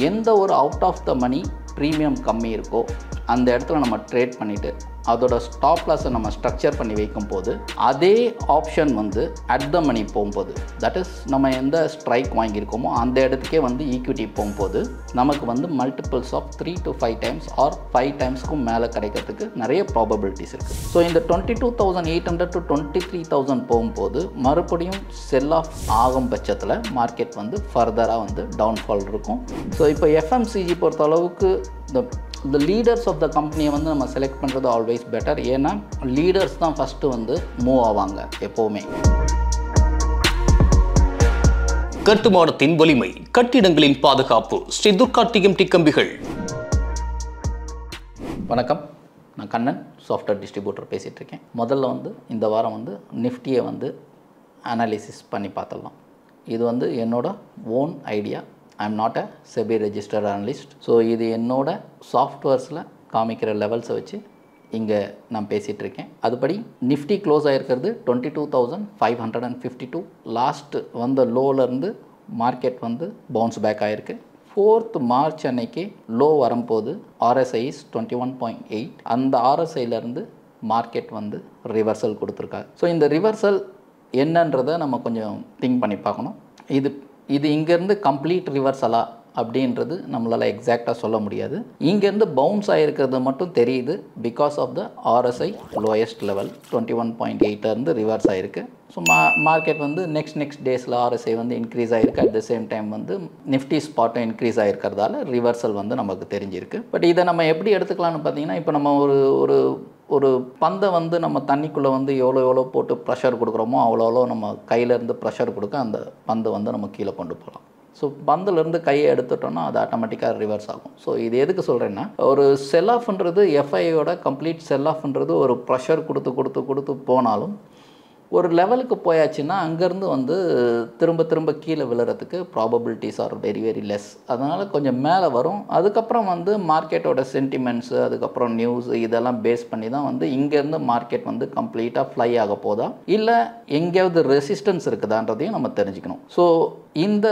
எந்த ஒரு out of the money premium கம்மி இருக்கோ அந்த இடத்துல நம்ம ட்ரேட் பண்ணிவிட்டு அதோட ஸ்டாப் லாஸை நம்ம ஸ்ட்ரக்சர் பண்ணி வைக்கும் போது அதே ஆப்ஷன் வந்து அட் த மணி போகும்போது, தட் இஸ் நம்ம எந்த ஸ்ட்ரைக் வாங்கியிருக்கோமோ அந்த இடத்துக்கே வந்து ஈக்விட்டி போகும்போது நமக்கு வந்து multiples of 3 to 5 times or 5 timesக்கும் மேலே கிடைக்கிறதுக்கு நிறைய ப்ராபபிலிட்டிஸ் இருக்குது. ஸோ இந்த 22,800 to 23,000 போகும்போது மறுபடியும் செல் ஆஃப் ஆகும் பட்சத்தில் மார்க்கெட் வந்து ஃபர்தராக வந்து டவுன்ஃபால் இருக்கும். ஸோ இப்போ எஃப்எம்சிஜி பொறுத்த அளவுக்கு the leaders of the company வந்து நம்ம செலக்ட் பண்ணுறது ஆல்வேஸ் பெட்டர். ஏன்னா லீடர்ஸ் தான் ஃபஸ்ட்டு வந்து மூவ் ஆவாங்க எப்போவுமே. கட்டுமானத்தின் வலிமை, கட்டிடங்களின் பாதுகாப்பு, ஸ்ரீ துர்கா டிஎம்டி கம்பிகள். வணக்கம், நான் கண்ணன், சாஃப்ட்வேர் டிஸ்ட்ரிபியூட்டர் பேசிகிட்டு இருக்கேன். முதல்ல வந்து இந்த வாரம் வந்து நிஃப்டியை வந்து அனாலிசிஸ் பண்ணி பார்த்துடலாம். இது வந்து என்னோட own idea. I'm not a SEBI registered analyst. So இது என்னோட சாஃப்ட்வேர்ஸில் காமிக்கிற லெவல்ஸை வச்சு இங்கே நான் பேசிகிட்டு இருக்கேன். அதுபடி நிஃப்டி க்ளோஸ் ஆகிருக்கிறது 22,552. லாஸ்ட் வந்த லோலேருந்து மார்க்கெட் வந்து பவுன்ஸ் பேக் ஆகிருக்கு. 4th March அன்னைக்கு லோ வரும்போது RSI இஸ் 21.8. அந்த RSIலேருந்து மார்க்கெட் வந்து ரிவர்சல் கொடுத்துருக்காங்க. ஸோ இந்த ரிவர்சல் என்னன்றதை நம்ம கொஞ்சம் திங்க் பண்ணி பார்க்கணும். இது இங்கேருந்து கம்ப்ளீட் ரிவர்சலா அப்படின்றது நம்மளால் எக்ஸாக்டாக சொல்ல முடியாது. இங்கேருந்து பவுன்ஸ் ஆகிருக்கிறது மட்டும் தெரியுது. Because of the RSI lowest level 21.8 reverse ஆகிருக்கு. ஸோ மார்க்கெட் வந்து நெக்ஸ்ட் டேஸில் RSI வந்து இன்க்ரீஸ் ஆகிருக்கு. அட் த சேம் டைம் வந்து நிஃப்டி ஸ்பாட்டும் இன்க்ரீஸ் ஆகிருக்கிறதால ரிவர்சல் வந்து நமக்கு தெரிஞ்சிருக்கு. பட் இதை நம்ம எப்படி எடுத்துக்கலாம்னு பார்த்தீங்கன்னா, இப்போ நம்ம ஒரு பந்தை வந்து நம்ம தண்ணிக்குள்ளே வந்து எவ்வளோ போட்டு ப்ரெஷர் கொடுக்குறோமோ அவ்வளோ நம்ம கையிலேருந்து ப்ரெஷர் கொடுக்க அந்த பந்தை வந்து நம்ம கீழே கொண்டு போகலாம். ஸோ பந்திலேருந்து கையை எடுத்துட்டோம்னா அது ஆட்டோமேட்டிக்காக ரிவர்ஸ் ஆகும். ஸோ இது எதுக்கு சொல்கிறேன்னா, ஒரு செல் ஆஃப்ன்றது எஃப்ஐயோட கம்ப்ளீட் செல் ஆஃப்ன்றது ஒரு ப்ரெஷர் கொடுத்து போனாலும் ஒரு லெவலுக்கு போயாச்சுன்னா அங்கேருந்து வந்து திரும்ப கீழே விழுறதுக்கு probabilities are very very less. அதனால் கொஞ்சம் மேலே வரும். அதுக்கப்புறம் வந்து மார்க்கெட்டோட சென்டிமெண்ட்ஸு, அதுக்கப்புறம் நியூஸ், இதெல்லாம் பேஸ் பண்ணி தான் வந்து இங்கேருந்து மார்க்கெட் வந்து கம்ப்ளீட்டாக ஃப்ளை ஆக போதா இல்லை எங்கேயாவது ரெசிஸ்டன்ஸ் இருக்குதான்றதையும் நம்ம தெரிஞ்சுக்கணும். ஸோ இந்த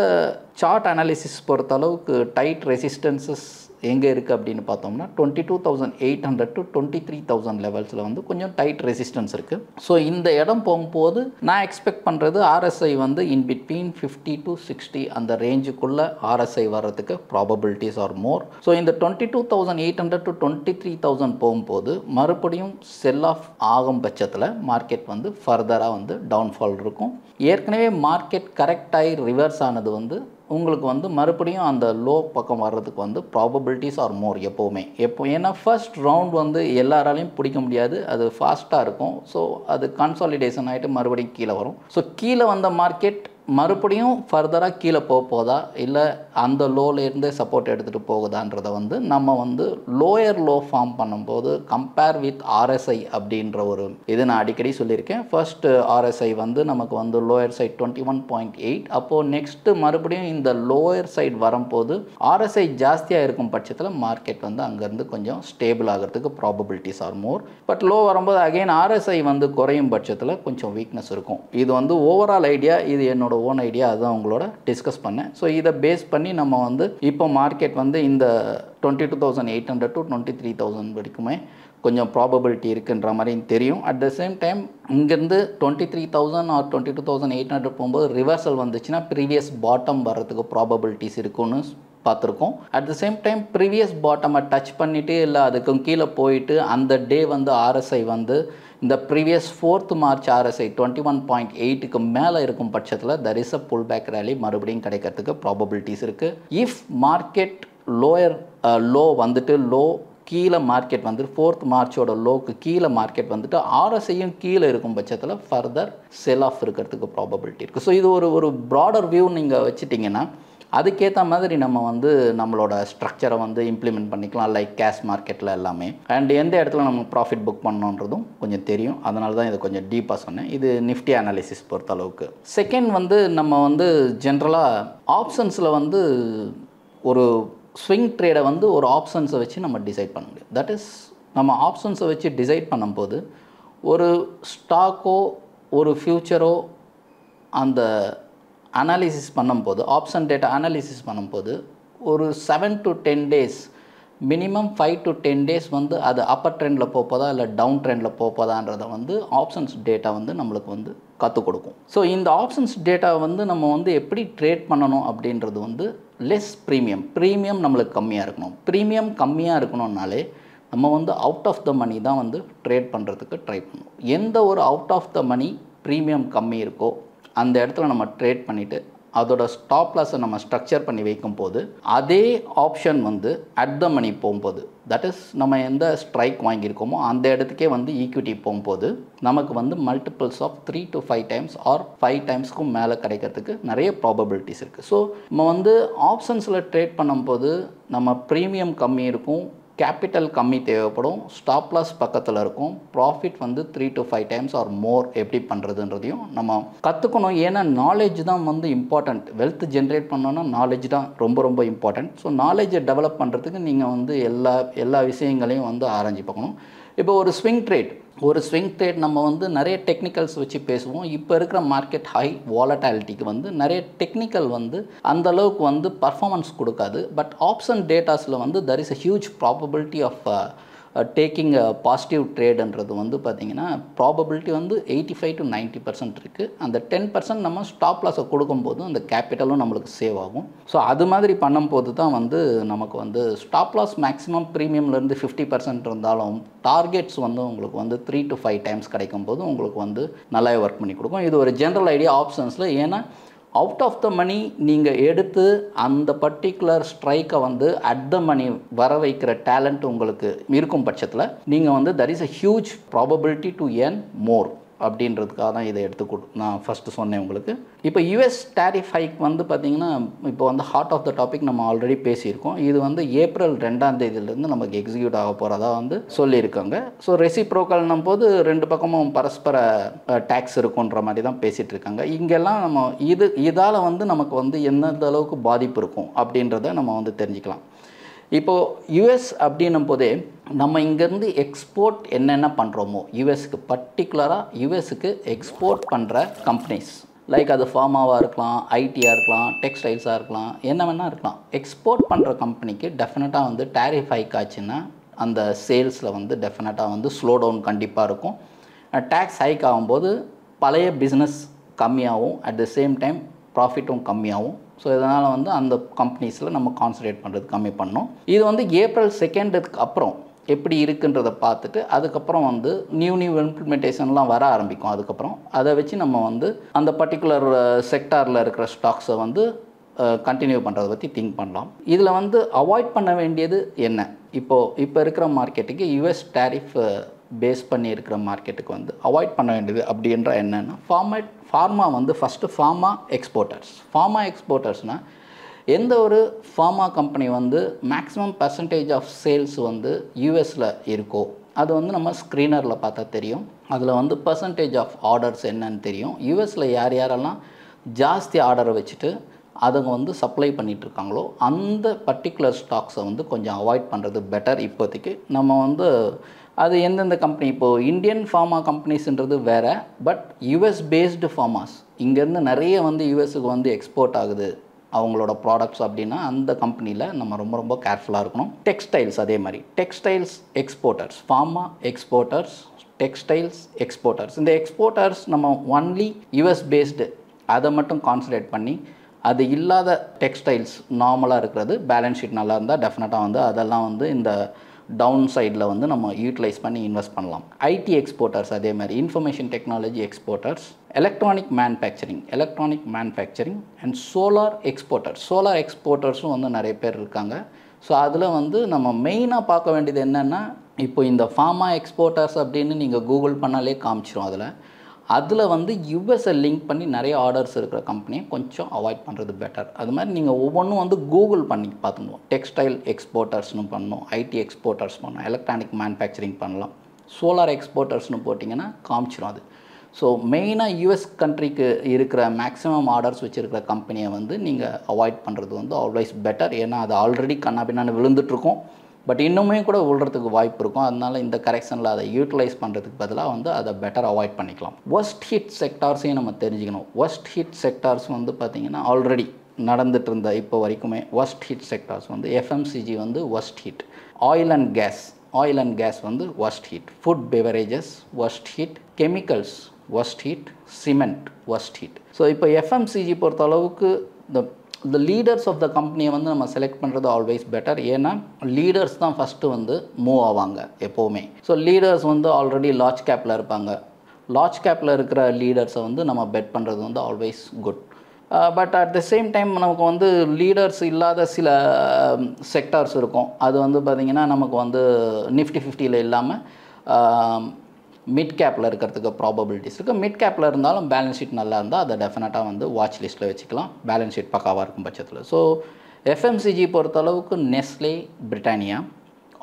சார்ட் அனாலிசிஸ் பொறுத்த அளவுக்கு டைட் ரெசிஸ்டன்சஸ் எங்கே இருக்குது அப்படின்னு பார்த்தோம்னா 22,800 to 23,000 லெவல்ஸில் வந்து கொஞ்சம் டைட் ரெசிஸ்டன்ஸ் இருக்குது. ஸோ இந்த இடம் போகும்போது நான் எக்ஸ்பெக்ட் பண்ணுறது RSI வந்து இன் பிட்வீன் 50 to 60 அந்த ரேஞ்சுக்குள்ளே RSI வர்றதுக்கு ப்ராபபிலிட்டிஸ் ஆர் மோர். ஸோ இந்த 22,800 to 23,000 போகும்போது மறுபடியும் செல் ஆஃப் ஆகும் பட்சத்தில் மார்க்கெட் வந்து ஃபர்தராக வந்து டவுன்ஃபால் இருக்கும். ஏற்கனவே மார்க்கெட் கரெக்ட் ஆகி ரிவர்ஸ் ஆனது வந்து உங்களுக்கு வந்து மறுபடியும் அந்த லோ பக்கம் வர்றதுக்கு வந்து ப்ராபபிலிட்டிஸ் ஆர் மோர் எப்போவுமே. ஏன்னா ஃபர்ஸ்ட் ரவுண்ட் வந்து எல்லாராலையும் பிடிக்க முடியாது, அது ஃபாஸ்ட்டாக இருக்கும். ஸோ அது கன்சாலிடேஷன் ஆகிட்டு மறுபடியும் கீழே வரும். ஸோ கீழே வந்த மார்க்கெட் மறுபடியும் ஃபர்தராக கீழே போதா இல்லை அந்த லோலேருந்து சப்போர்ட் எடுத்துகிட்டு போகுதான்றதை வந்து நம்ம வந்து லோயர் லோ ஃபார்ம் பண்ணும்போது கம்பேர் வித் RSI அப்படின்ற ஒரு இது நான் அடிக்கடி சொல்லியிருக்கேன். ஃபர்ஸ்ட் RSI வந்து நமக்கு வந்து லோயர் சைட் 21.8. அப்போது நெக்ஸ்ட்டு மறுபடியும் இந்த லோயர் சைட் வரும்போது RSI ஜாஸ்தியாக இருக்கும் பட்சத்தில் மார்க்கெட் வந்து அங்கேருந்து கொஞ்சம் ஸ்டேபிள் ஆகிறதுக்கு probabilities R more. But low வரும்போது அகெயின் RSI வந்து குறையும் பட்சத்தில் கொஞ்சம் வீக்னஸ் இருக்கும். இது வந்து ஓவரால் ஐடியா, இது என்னோட ஓன் ஐடியா, அதுதான் உங்களோட டிஸ்கஸ் பண்ணேன். ஸோ இதை பேஸ் பண்ணி நம்ம வந்து இப்போ மார்க்கெட் வந்து இந்த 22,800 to 23,000 வரைக்குமே கொஞ்சம் ப்ராபபிலிட்டி இருக்குன்ற மாதிரி தெரியும். அட் த சேம் டைம் இங்கேருந்து 23,000 ஆர் 22,800 போகும்போது ரிவர்சல் வந்துச்சுன்னா ப்ரீவியஸ் பாட்டம் வர்றதுக்கு ப்ராபபிலிட்டிஸ் இருக்குன்னு பார்த்துருக்கோம். At the same time previous பாட்டமை டச் பண்ணிவிட்டு இல்லை அதுக்கும் கீழே போயிட்டு அந்த டே வந்து RSI வந்து இந்த ப்ரீவியஸ் 4th March RSI 21.8க்கு மேலே இருக்கும் பட்சத்தில் there is a pull back rally மறுபடியும் கிடைக்கிறதுக்கு ப்ராபபிலிட்டிஸ் இருக்குது. இஃப் மார்க்கெட் லோ வந்துட்டு லோ கீழே மார்க்கெட் வந்து 4th Marchோட லோக்கு கீழே மார்க்கெட் வந்துட்டு RSIயும் கீழே இருக்கும் பட்சத்தில் ஃபர்தர் செல் ஆஃப் இருக்கிறதுக்கு ப்ராபபிலிட்டி இருக்குது. ஸோ இது ஒரு ப்ராடர் வியூ நீங்கள் வச்சுட்டிங்கன்னா அதுக்கேற்ற மாதிரி நம்ம வந்து நம்மளோட ஸ்ட்ரக்சரை வந்து இம்ப்ளிமெண்ட் பண்ணிக்கலாம், லைக் கேஷ் மார்க்கெட்டில் எல்லாமே. அண்ட் எந்த இடத்துல நம்ம ப்ராஃபிட் புக் பண்ணணுன்றதும் கொஞ்சம் தெரியும். அதனால தான் இதை கொஞ்சம் டீப்பாக சொன்னேன். இது நிஃப்டி அனாலிசிஸ் பொறுத்த அளவுக்கு. செகண்ட் வந்து நம்ம வந்து ஜென்ரலாக ஆப்ஷன்ஸில் வந்து ஒரு ஸ்விங் ட்ரேடை வந்து ஒரு ஆப்ஷன்ஸை வச்சு நம்ம டிசைட் பண்ண முடியும். தட் இஸ் நம்ம ஆப்ஷன்ஸை வச்சு டிசைட் பண்ணும்போது ஒரு ஸ்டாக்கோ ஒரு ஃப்யூச்சரோ அந்த அனாலிசிஸ் பண்ணும்போது, ஆப்ஷன் டேட்டா அனாலிசிஸ் பண்ணும்போது ஒரு 7 to 10 days minimum 5 to 10 days வந்து அது அப்பர் ட்ரெண்டில் போப்பதா இல்லை டவுன் ட்ரெண்டில் போப்பதான்றதை வந்து ஆப்ஷன்ஸ் டேட்டா வந்து நம்மளுக்கு வந்து கற்றுக் கொடுக்கும். ஸோ இந்த ஆப்ஷன்ஸ் டேட்டா வந்து நம்ம வந்து எப்படி ட்ரேட் பண்ணணும் அப்படின்றது வந்து லெஸ் ப்ரீமியம் நம்மளுக்கு கம்மியாக இருக்கணும். ப்ரீமியம் கம்மியாக இருக்கணும்னாலே நம்ம வந்து அவுட் ஆஃப் த மணி தான் வந்து ட்ரேட் பண்ணுறதுக்கு ட்ரை பண்ணணும். எந்த ஒரு out of the money premium கம்மி இருக்கோ அந்த இடத்துல நம்ம ட்ரேட் பண்ணிவிட்டு அதோட ஸ்டாப் லாஸை நம்ம ஸ்ட்ரக்சர் பண்ணி வைக்கும் போது அதே ஆப்ஷன் வந்து அட் த மணி போகும்போது, தட் இஸ் நம்ம எந்த ஸ்ட்ரைக் வாங்கியிருக்கோமோ அந்த இடத்துக்கே வந்து ஈக்விட்டி போகும்போது நமக்கு வந்து multiples of 3 to 5 times or 5 டைம்ஸ்க்கும் மேலே கிடைக்கிறதுக்கு நிறைய ப்ராபபிலிட்டிஸ் இருக்குது. ஸோ நம்ம வந்து ஆப்ஷன்ஸில் ட்ரேட் பண்ணும்போது நம்ம ப்ரீமியம் கம்மி இருக்கும், கேபிட்டல் கம்மி தேவைப்படும், ஸ்டாப் லாஸ் பக்கத்தில் இருக்கும், ப்ராஃபிட் வந்து 3 to 5 டைம்ஸ் ஆர் மோர் எப்படி பண்ணுறதுன்றதையும் நம்ம கற்றுக்கணும். ஏன்னா நாலேஜ் தான் வந்து இம்பார்ட்டண்ட். வெல்த் ஜென்ரேட் பண்ணோன்னா நாலேஜ் தான் ரொம்ப இம்பார்ட்டண்ட். ஸோ நாலேஜை டெவலப் பண்ணுறதுக்கு நீங்கள் வந்து எல்லா விஷயங்களையும் வந்து ஆராய்ச்சி பார்க்கணும். இப்போ ஒரு ஸ்விங் ட்ரேட் நம்ம வந்து நிறைய டெக்னிக்கல்ஸ் வச்சு பேசுவோம். இப்போ இருக்கிற மார்க்கெட் ஹை வாலட்டாலிட்டிக்கு வந்து நிறைய டெக்னிக்கல் வந்து அந்தளவுக்கு வந்து பர்ஃபார்மன்ஸ் கொடுக்காது. பட் ஆப்ஷன் டேட்டாஸில் வந்து there is a huge probability of taking positive ட்ரேடுன்றது வந்து பார்த்திங்கன்னா ப்ராபபிலிட்டி வந்து 85 to 90% இருக்குது. அந்த 10% நம்ம ஸ்டாப் லாஸை கொடுக்கும்போது அந்த கேபிட்டலும் நம்மளுக்கு சேவ் ஆகும். ஸோ அது மாதிரி பண்ணும்போது தான் வந்து நமக்கு வந்து ஸ்டாப் லாஸ் மேக்ஸிமம் ப்ரீமியம்லேருந்து 50% இருந்தாலும் டார்கெட்ஸ் வந்து உங்களுக்கு வந்து 3 to 5 டைம்ஸ் கிடைக்கும்போது உங்களுக்கு வந்து நல்லாவே ஒர்க் பண்ணி கொடுக்கும். இது ஒரு ஜென்ரல் ஐடியா ஆப்ஷன்ஸில். ஏன்னா அவுட் ஆஃப் த மணி நீங்கள் எடுத்து அந்த பர்டிகுலர் ஸ்ட்ரைக்கை வந்து அட் த மணி வர வைக்கிற டேலண்ட் உங்களுக்கு இருக்கும் பட்சத்தில் நீங்கள் வந்து there is a huge probability to earn more அப்படின்றதுக்காக தான் இதை நான் ஃபஸ்ட்டு சொன்னேன் உங்களுக்கு. இப்போ யூஎஸ் டேரிஃப் ஹைக் வந்து பார்த்திங்கன்னா இப்போ வந்து ஹார்ட் ஆஃப் த டாபிக் நம்ம ஆல்ரெடி பேசியிருக்கோம். இது வந்து ஏப்ரல் 2 நமக்கு எக்ஸிக்யூட் ஆக போகிறதா வந்து சொல்லியிருக்காங்க. ஸோ ரெசிப்ரோக்கல்னும் போது 2 பக்கமும் பரஸ்பர டேக்ஸ் இருக்குன்ற மாதிரி தான் பேசிகிட்டு இருக்காங்க. இங்கெல்லாம் நம்ம இதால் வந்து நமக்கு வந்து எந்தெந்த அளவுக்கு பாதிப்பு இருக்கும் அப்படின்றத நம்ம வந்து தெரிஞ்சுக்கலாம். இப்போது யூஎஸ் அப்படின்னும் போதே நம்ம இங்கேருந்து எக்ஸ்போர்ட் என்னென்ன பண்ணுறோமோ யூஎஸ்க்கு பர்டிகுலராக யூஎஸ்க்கு எக்ஸ்போர்ட் பண்ணுற கம்பெனிஸ் லைக் அது ஃபார்மாவாக இருக்கலாம், ஐடியாக இருக்கலாம், டெக்ஸ்டைல்ஸாக இருக்கலாம், என்ன வேணால் இருக்கலாம். எக்ஸ்போர்ட் பண்ணுற கம்பெனிக்கு டெஃபினட்டாக வந்து டேரிஃப் ஹைக் ஆச்சுன்னா அந்த சேல்ஸில் வந்து டெஃபினட்டாக வந்து ஸ்லோ டவுன் கண்டிப்பாக இருக்கும். டேக்ஸ் ஹைக் ஆகும்போது பழைய பிஸ்னஸ் கம்மியாகும், அட் த சேம் டைம் ப்ராஃபிட்டும் கம்மியாகும். ஸோ இதனால் வந்து அந்த கம்பெனிஸில் நம்ம கான்சன்ட்ரேட் பண்ணுறது கம்மி பண்ணோம். இது வந்து ஏப்ரல் 2 அப்புறம் எப்படி இருக்குன்றதை பார்த்துட்டு அதுக்கப்புறம் வந்து நியூ இம்ப்ளிமெண்டேஷன்லாம் வர ஆரம்பிக்கும். அதுக்கப்புறம் அதை வச்சு நம்ம வந்து அந்த பர்டிகுலர் செக்டாரில் இருக்கிற ஸ்டாக்ஸை வந்து கண்டினியூ பண்ணுறதை பற்றி திங்க் பண்ணலாம். இதில் வந்து அவாய்ட் பண்ண வேண்டியது என்ன? இப்போ இருக்கிற மார்க்கெட்டுக்கு யூஎஸ் டேரிஃப் பேஸ் பண்ணி இருக்கிற மார்க்கெட்டுக்கு வந்து அவாய்ட் பண்ண வேண்டியது அப்படின்ற என்னென்னா ஃபார்மா வந்து ஃபஸ்ட்டு ஃபார்மா எக்ஸ்போர்ட்டர்ஸ்னால் எந்த ஒரு ஃபார்மா கம்பெனி வந்து மேக்ஸிமம் பர்சன்டேஜ் ஆஃப் சேல்ஸ் வந்து யூஎஸில் இருக்கோ அது வந்து நம்ம ஸ்க்ரீனரில் பார்த்தா தெரியும். அதில் வந்து பர்சன்டேஜ் ஆஃப் ஆர்டர்ஸ் என்னன்னு தெரியும். யூஎஸில் யாரெல்லாம் ஜாஸ்தி ஆர்டரை வச்சுட்டு அதை வந்து சப்ளை பண்ணிகிட்ருக்காங்களோ அந்த பர்டிகுலர் ஸ்டாக்ஸை வந்து கொஞ்சம் அவாய்ட் பண்ணுறது பெட்டர். இப்போதைக்கு நம்ம வந்து அது எந்தெந்த கம்பெனி இப்போது இந்தியன் ஃபார்மா கம்பெனிஸ்ன்றது வேறு, பட் யூஎஸ் பேஸ்டு ஃபார்மாஸ் இங்கேருந்து நிறைய வந்து யூஎஸுக்கு வந்து எக்ஸ்போர்ட் ஆகுது அவங்களோட ப்ராடக்ட்ஸ் அப்படின்னா அந்த கம்பெனியில் நம்ம ரொம்ப கேர்ஃபுல்லாக இருக்கணும். டெக்ஸ்டைல்ஸ் அதே மாதிரி textiles exporters, pharma exporters, textiles exporters. இந்த எக்ஸ்போர்ட்டர்ஸ் நம்ம ஒன்லி யூஎஸ் பேஸ்டு அதை மட்டும் கான்சன்ட்ரேட் பண்ணி அது இல்லாத டெக்ஸ்டைல்ஸ் நார்மலாக இருக்கிறது பேலன்ஸ் ஷீட் நல்லா இருந்தால் டெஃபினட்டாக வந்து அதெல்லாம் வந்து இந்த டவுன் சைடில் வந்து நம்ம யூட்டிலைஸ் பண்ணி இன்வெஸ்ட் பண்ணலாம். ஐடி எக்ஸ்போர்ட்டர்ஸ் அதே மாதிரி information technology exporters, electronic manufacturing and solar எக்ஸ்போர்ட்டர்ஸும் வந்து நிறைய பேர் இருக்காங்க. ஸோ அதில் வந்து நம்ம மெயினாக பார்க்க வேண்டியது என்னென்னா இப்போ இந்த ஃபார்மா எக்ஸ்போர்ட்டர்ஸ் அப்படின்னு நீங்கள் கூகுள் பண்ணாலே காமிச்சிரும். அதில் வந்து யூஎஸ்ஐ லிங்க் பண்ணி நிறைய ஆர்டர்ஸ் இருக்கிற கம்பெனியை கொஞ்சம் அவாய்ட் பண்ணுறது பெட்டர். அது மாதிரி நீங்கள் ஒவ்வொன்றும் வந்து கூகுள் பண்ணி பார்த்துக்கணும். டெக்ஸ்டைல் எக்ஸ்போர்ட்டர்ஸ்னு பண்ணணும், ஐடி எக்ஸ்போர்ட்டர்ஸ் பண்ணணும், எலக்ட்ரானிக் மேனுஃபேக்சரிங் பண்ணலாம், சோலார் எக்ஸ்போர்ட்டர்ஸ்னு போட்டிங்கன்னா காமிச்சிரும் அது. ஸோ மெயினாக யூஎஸ் கண்ட்ரிக்கு இருக்கிற மேக்ஸிமம் ஆர்டர்ஸ் வச்சுருக்கிற கம்பெனியை வந்து நீங்கள் அவாய்ட் பண்ணுறது வந்து ஆல்வைஸ் பெட்டர். ஏன்னா அது ஆல்ரெடி கண்ணாபின்னான்னு விழுந்துட்டுருக்கும், பட் இன்னுமே கூட விழுறதுக்கு வாய்ப்பு இருக்கும். அதனால் இந்த கரெக்ஷனில் அதை யூட்டிலைஸ் பண்ணுறதுக்கு பதிலாக வந்து அதை பெட்டர் அவாய்ட் பண்ணிக்கலாம். ஒர்ஸ்ட் ஹிட் செக்டார்ஸையும் நம்ம தெரிஞ்சுக்கணும். ஒர்ஸ்ட் ஹிட் செக்டார்ஸ் வந்து பார்த்திங்கன்னா ஆல்ரெடி நடந்துட்டு இருந்த இப்போ வரைக்குமே worst hit செக்டார்ஸ் வந்து FMCG வந்து worst hit, oil and gas வந்து worst hit, food beverages worst hit, chemicals worst hit, cement worst hit. So இப்போ FMCG பொறுத்த அளவுக்கு the leaders of the company வந்து நம்ம செலக்ட் பண்ணுறது ஆல்வேஸ் பெட்டர். ஏன்னா லீடர்ஸ் தான் ஃபஸ்ட்டு வந்து மூவ் ஆவாங்க எப்போவுமே. ஸோ லீடர்ஸ் வந்து ஆல்ரெடி லார்ஜ் கேப்பில் இருப்பாங்க. லார்ஜ் கேப்பில் இருக்கிற லீடர்ஸை வந்து நம்ம பெட் பண்ணுறது வந்து always good. But at the same time நமக்கு வந்து லீடர்ஸ் இல்லாத சில செக்டார்ஸ் இருக்கும். அது வந்து பார்த்திங்கன்னா நமக்கு வந்து நிஃப்டி 50 இல்லாமல் மிட் கேப்பில் இருக்கிறதுக்கு ப்ராபபிலிட்டிஸ் இருக்குது. மிட் கேப்பில் இருந்தாலும் பேலன்ஸ் ஷீட் நல்லா இருந்தால் அதை டெஃபினட்டாக வந்து வாட்ச் லிஸ்ட்டில் வச்சுக்கலாம், பேலன்ஸ் ஷீட் பக்காவாக இருக்கும் பட்சத்தில். ஸோ FMCG பொறுத்தளவுக்கு Nestle, Britannia,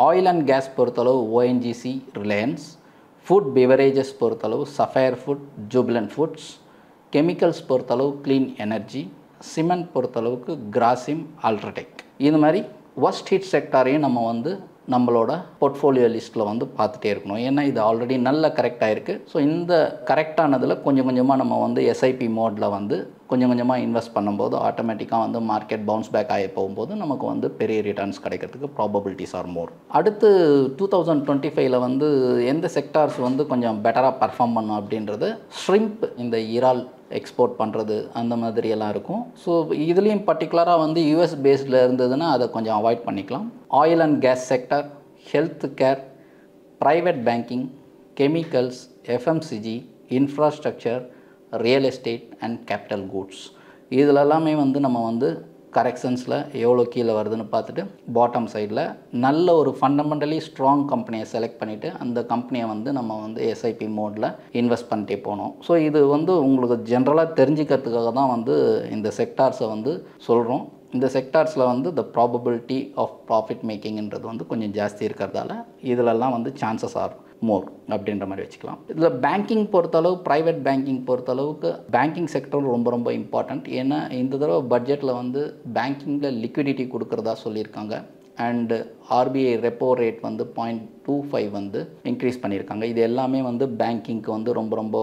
oil and gas பொறுத்தளவு ONGC, ரிலையன்ஸ், ஃபுட் பெவரேஜஸ் பொறுத்தளவு சஃபயர் ஃபுட், ஜூபிலண்ட் ஃபுட்ஸ், கெமிக்கல்ஸ் பொறுத்தளவு க்ளீன் எனர்ஜி, சிமெண்ட் பொறுத்தளவுக்கு கிராசிம், அல்ட்ராடெக். இது மாதிரி worst hit செக்டாரையும் நம்ம வந்து நம்மளோட போர்ட்ஃபோலியோ லிஸ்ட்டில் வந்து பார்த்துட்டே இருக்கணும். ஏன்னா இது ஆல்ரெடி நல்ல கரெக்டாக இருக்குது. ஸோ இந்த கரெக்டானதில் கொஞ்சம் கொஞ்சமாக நம்ம வந்து எஸ்ஐபி மோடில் வந்து கொஞ்சம் கொஞ்சமாக இன்வெஸ்ட் பண்ணும்போது ஆட்டோமேட்டிக்காக வந்து மார்க்கெட் பவுன்ஸ் பேக் ஆகி போகும்போது நமக்கு வந்து பெரிய ரிட்டர்ன்ஸ் கிடைக்கிறதுக்கு ப்ராபபிலிட்டிஸ் ஆர் மோர். அடுத்து 2025 வந்து எந்த செக்டார்ஸ் வந்து கொஞ்சம் பெட்டராக பர்ஃபார்ம் பண்ணும் அப்படின்றது, ஷ்ரிம்ப், இந்த இறால் எக்ஸ்போர்ட் பண்ணுறது அந்த மாதிரி எல்லாம் இருக்கும். ஸோ இதுலேயும் பர்டிகுலராக வந்து US பேஸ்டில் இருந்ததுன்னா அதை கொஞ்சம் அவாய்ட் பண்ணிக்கலாம். Oil and gas sector, health care, private banking, chemicals, FMCG, infrastructure, real estate and capital goods, இதில் எல்லாமே வந்து நம்ம வந்து கரெக்ஷன்ஸில் எவ்வளோ கீழே வருதுன்னு பார்த்துட்டு பாட்டம் சைடில் நல்ல ஒரு ஃபண்டமெண்டலி ஸ்ட்ராங் கம்பெனியை செலக்ட் பண்ணிவிட்டு அந்த கம்பெனியை வந்து நம்ம வந்து எஸ்ஐபி மோடில் இன்வெஸ்ட் பண்ணிட்டே போனோம். ஸோ இது வந்து உங்களுக்கு ஜென்ரலாக தெரிஞ்சுக்கிறதுக்காக தான் வந்து இந்த செக்டார்ஸை வந்து சொல்கிறோம். இந்த செக்டார்ஸில் வந்து த ப்ராபபிலிட்டி ஆஃப் ப்ராஃபிட் மேக்கிங்ன்றது வந்து கொஞ்சம் ஜாஸ்தி இருக்கிறதால இதிலெல்லாம் வந்து சான்சஸ் ஆர் மோர் அப்படின்ற மாதிரி வச்சுக்கலாம். இதில் பேங்கிங் பொறுத்தளவு, ப்ரைவேட் பேங்கிங் பொறுத்தளவுக்கு பேங்கிங் செக்டர் ரொம்ப ரொம்ப இம்பார்ட்டண்ட். ஏன்னா இந்த தடவை பட்ஜெட்டில் வந்து பேங்கிங்கில் லிக்விடிட்டி கொடுக்குறதா சொல்லியிருக்காங்க. அண்டு RBI ரெப்போ ரேட் வந்து 0.25 வந்து இன்க்ரீஸ் பண்ணியிருக்காங்க. இது எல்லாமே வந்து பேங்கிங்க்கு வந்து ரொம்ப ரொம்ப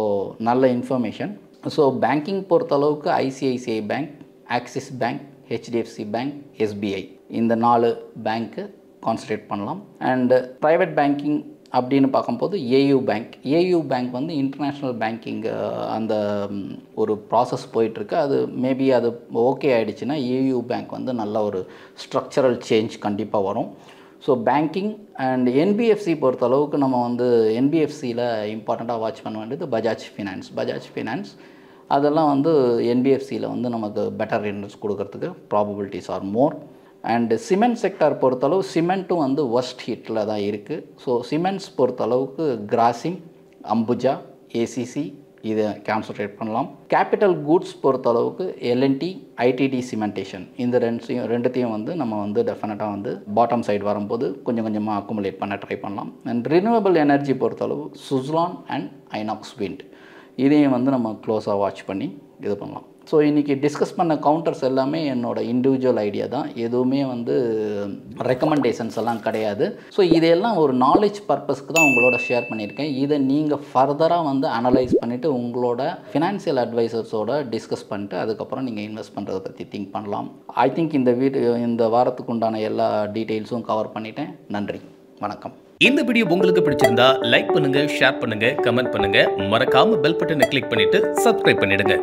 நல்ல இன்ஃபர்மேஷன். ஸோ பேங்கிங் பொறுத்தளவுக்கு ICICI bank, axis bank, HDFC bank, SBI, இந்த 4 பேங்க்கு கான்சன்ட்ரேட் பண்ணலாம். அண்டு ப்ரைவேட் பேங்கிங் அப்படின்னு பார்க்கும்போது AU பேங்க் வந்து இன்டர்நேஷ்னல் பேங்கிங் அந்த ஒரு ப்ராசஸ் போயிட்டுருக்கு. அது மேபி அது ஓகே ஆகிடுச்சுன்னா AU பேங்க் வந்து நல்ல ஒரு ஸ்ட்ரக்சரல் சேஞ்ச் கண்டிப்பாக வரும். ஸோ பேங்கிங் அண்ட் NBFC பொறுத்தளவுக்கு நம்ம வந்து NBFCயில் இம்பார்ட்டண்ட்டாக வாட்ச் பண்ண வேண்டியது பஜாஜ் ஃபினான்ஸ். அதெல்லாம் வந்து NBFCயில் வந்து நமக்கு பெட்டர் ரிட்டர்ன்ஸ் கொடுக்கறதுக்கு probabilities R more. And cement sector பொறுத்தளவு சிமெண்ட்டும் வந்து worst ஹிட்டில் தான் இருக்குது. ஸோ சிமெண்ட்ஸ் பொறுத்தளவுக்கு கிராசிம், அம்புஜா, ACC, இதை கான்சன்ட்ரேட் பண்ணலாம். கேபிட்டல் கூட்ஸ் பொறுத்தளவுக்கு L&T, ITD சிமெண்டேஷன், இந்த ரெண்டுத்தையும் வந்து நம்ம வந்து டெஃபினட்டாக வந்து பாட்டம் சைடு வரும்போது கொஞ்சம் கொஞ்சமாக அக்குமுலேட் பண்ண ட்ரை பண்ணலாம். அண்ட் ரினியூவபிள் எனர்ஜி பொறுத்தளவு சுஸ்லான் அண்ட் ஐநாக்ஸ் விண்ட், இதையும் வந்து நம்ம க்ளோஸாக வாட்ச் பண்ணி இது பண்ணலாம். ஸோ இன்றைக்கி டிஸ்கஸ் பண்ண கவுண்டர்ஸ் எல்லாமே என்னோடய இண்டிவிஜுவல் ஐடியா தான், எதுவுமே வந்து ரெக்கமெண்டேஷன்ஸ் எல்லாம் கிடையாது. ஸோ இதையெல்லாம் ஒரு நாலேஜ் பர்பஸ்க்கு தான் உங்களோட ஷேர் பண்ணியிருக்கேன். இதை நீங்கள் ஃபர்தராக வந்து அனலைஸ் பண்ணிவிட்டு உங்களோட ஃபினான்ஷியல் அட்வைசர்ஸோட டிஸ்கஸ் பண்ணிட்டு அதுக்கப்புறம் நீங்கள் இன்வெஸ்ட் பண்ணுறதை பற்றி திங்க் பண்ணலாம். ஐ திங்க் இந்த வாரத்துக்கு உண்டான எல்லா டீட்டெயில்ஸும் கவர் பண்ணிட்டேன். நன்றி, வணக்கம். இந்த வீடியோ உங்களுக்கு பிடிச்சிருந்தா லைக் பண்ணுங்க, ஷேர் பண்ணுங்க, கமெண்ட் பண்ணுங்க, மறக்காம பெல் பட்டனை கிளிக் பண்ணிட்டு சப்ஸ்கிரைப் பண்ணிடுங்க.